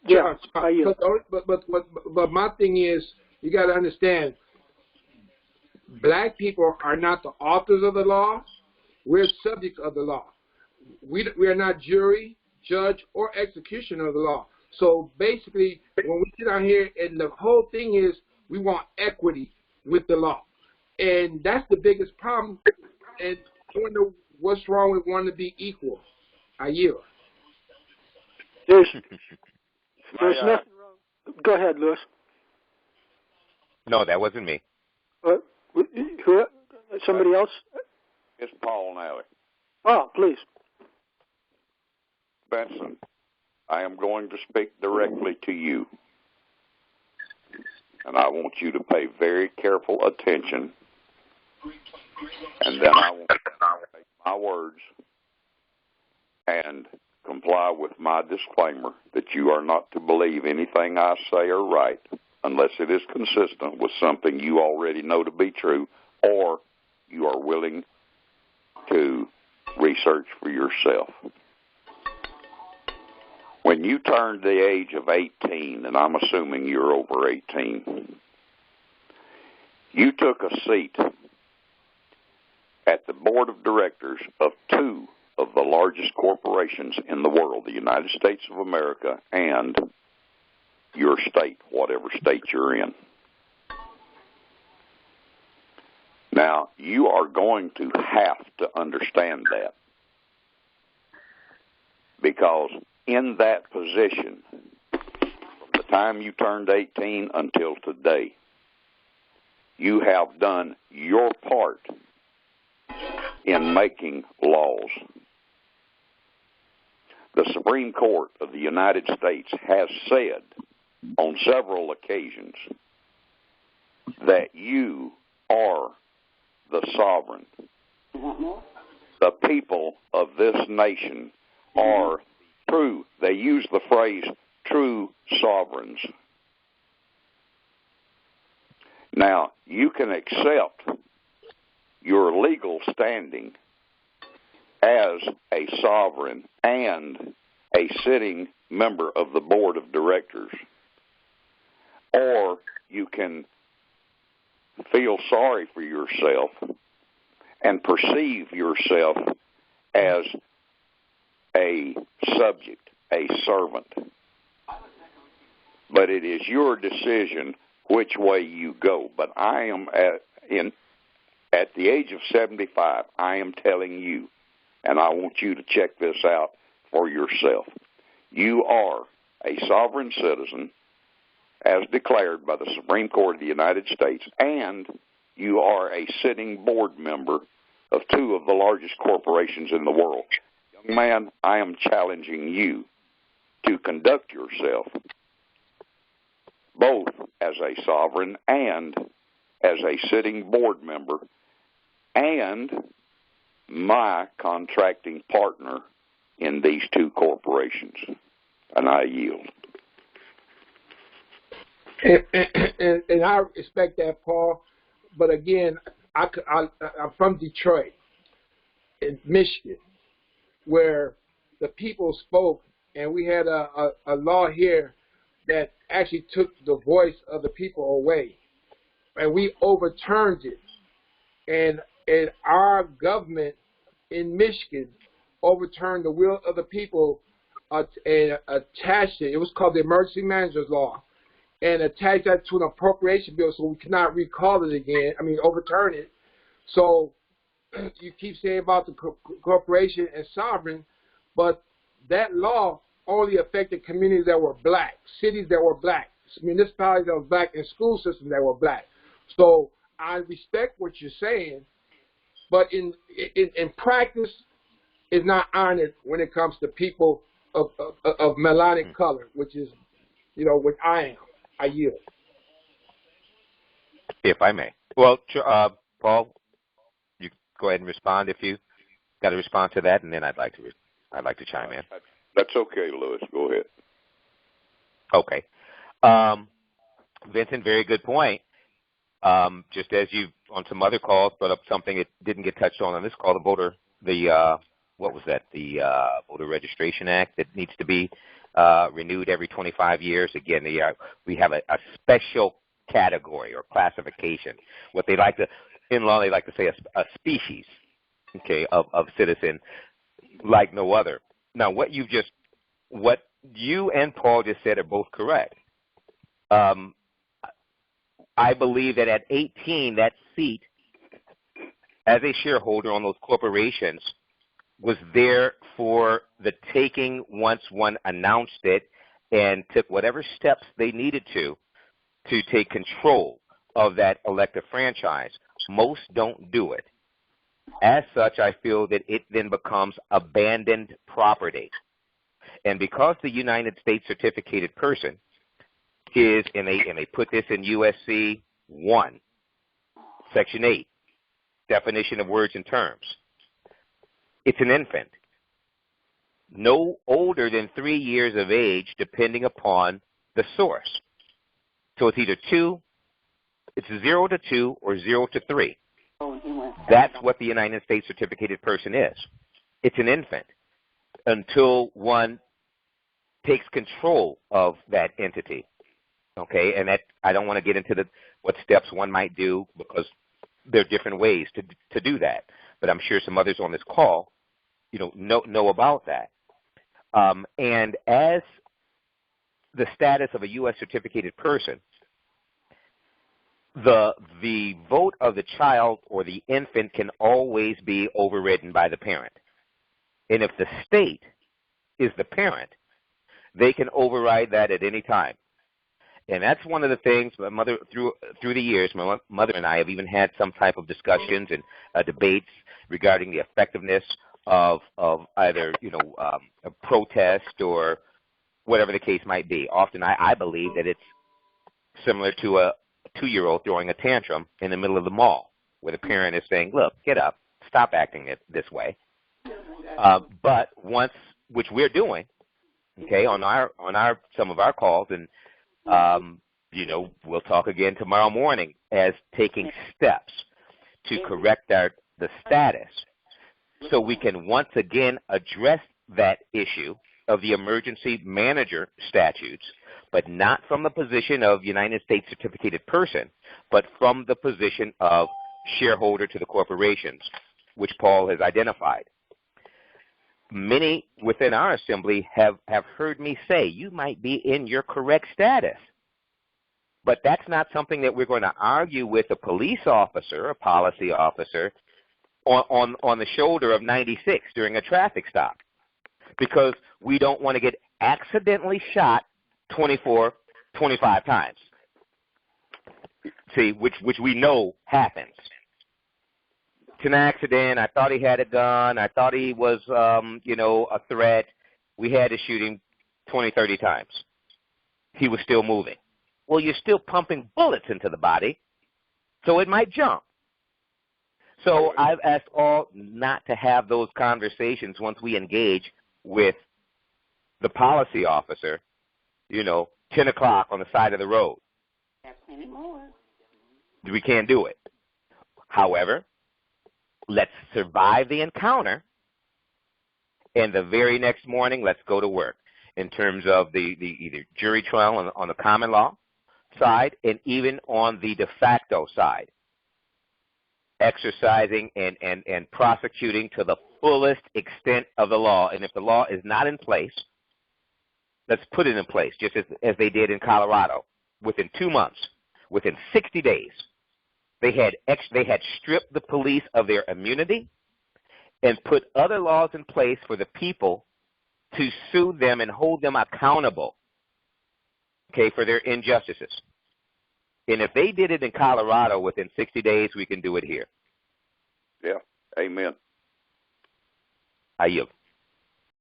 Yeah, but my thing is, you got to understand, black people are not the authors of the law. We're subjects of the law. We are not jury, judge, or executioner of the law. So basically, when we sit out here, and the whole thing is, we want equity with the law. And that's the biggest problem. And I wonder what's wrong with wanting to be equal. I yield. There's nothing wrong. Go ahead, Lewis. No, that wasn't me. Somebody else? It's Paul Nally. Oh, please. Benson, I am going to speak directly to you. And I want you to pay very careful attention. And then I want you to take my words and comply with my disclaimer that you are not to believe anything I say or write unless it is consistent with something you already know to be true or you are willing to research for yourself. When you turned the age of 18, and I'm assuming you're over 18, you took a seat at the board of directors of two of the largest corporations in the world, the United States of America and your state, whatever state you're in. Now, you are going to have to understand that, because in that position, from the time you turned 18 until today, you have done your part in making laws. The Supreme Court of the United States has said on several occasions that you are the sovereign. The people of this nation are true. They use the phrase true sovereigns. Now, you can accept your legal standing as a sovereign and a sitting member of the board of directors, or you can feel sorry for yourself and perceive yourself as a subject, a servant. But it is your decision which way you go. But I am at the age of 75, I am telling you, and I want you to check this out for yourself. You are a sovereign citizen as declared by the Supreme Court of the United States, and you are a sitting board member of two of the largest corporations in the world. Young man, I am challenging you to conduct yourself both as a sovereign and as a sitting board member and my contracting partner in these two corporations. And I yield. And I respect that, Paul. But again, I'm from Detroit, in Michigan, where the people spoke, and we had a law here that actually took the voice of the people away, and we overturned it. And our government in Michigan overturned the will of the people and attached it. It was called the Emergency Managers Law, and attached that to an appropriation bill, so we cannot recall it again. I mean, overturn it. So you keep saying about the corporation and sovereign, but that law only affected communities that were black, cities that were black, municipalities that were black, and school systems that were black. So I respect what you're saying, but in practice, it's not honored when it comes to people of melodic color, which is, what I am. I yield. If I may. Well, Paul, you go ahead and respond if you got to respond to that, and then I'd like to chime in. That's okay, Lewis. Go ahead. Okay. Vincent, very good point. Just as you, on some other calls, brought up something that didn't get touched on this call, the Voter Registration Act that needs to be renewed every 25 years. Again, we have a special category or classification. What they like to, in law, they like to say a species, okay, of citizen like no other. Now, what you and Paul just said are both correct. I believe that at 18, that seat as a shareholder on those corporations was there for the taking once one announced it and took whatever steps they needed to take control of that elective franchise. Most don't do it. As such, I feel that it then becomes abandoned property. And because the United States certificated person is, and they put this in USC 1, Section 8, definition of words and terms, it's an infant, no older than 3 years of age, depending upon the source. So it's either 0 to 2 or 0 to 3. That's what the United States certificated person is. It's an infant until one takes control of that entity. Okay, and that I don't want to get into what steps one might do, because there are different ways to do that. But I'm sure some others on this call, know about that. And as the status of a U.S. certificated person, the vote of the child or the infant can always be overridden by the parent. And if the state is the parent, they can override that at any time. And that's one of the things my mother, through the years, my mother and I have even had some type of discussions and debates regarding the effectiveness of either, a protest or whatever the case might be. Often I believe that it's similar to a 2-year-old throwing a tantrum in the middle of the mall, where the parent is saying, look, get up, stop acting this way. But once, which we're doing, okay, on some of our calls, and we'll talk again tomorrow morning as taking steps to correct the status, so we can once again address that issue of the emergency manager statutes, but not from the position of United States certificated person, but from the position of shareholder to the corporations, which Paul has identified. Many within our assembly have heard me say, you might be in your correct status. But that's not something that we're going to argue with a police officer, a policy officer, on the shoulder of 96 during a traffic stop, because we don't want to get accidentally shot 25 times. See, which we know happens. It's an accident. I thought he had a gun. I thought he was, a threat. We had to shoot him 20, 30 times. He was still moving. Well, you're still pumping bullets into the body, so it might jump. So I've asked all not to have those conversations once we engage with the policy officer, 10 o'clock on the side of the road. We can't do it. However, let's survive the encounter, and the very next morning, let's go to work in terms of the either jury trial on the common law side and even on the de facto side, exercising and prosecuting to the fullest extent of the law. And if the law is not in place, let's put it in place, just as they did in Colorado. Within 2 months, within 60 days, they had stripped the police of their immunity and put other laws in place for the people to sue them and hold them accountable, for their injustices. And if they did it in Colorado within 60 days, we can do it here. Yeah, amen. I yield.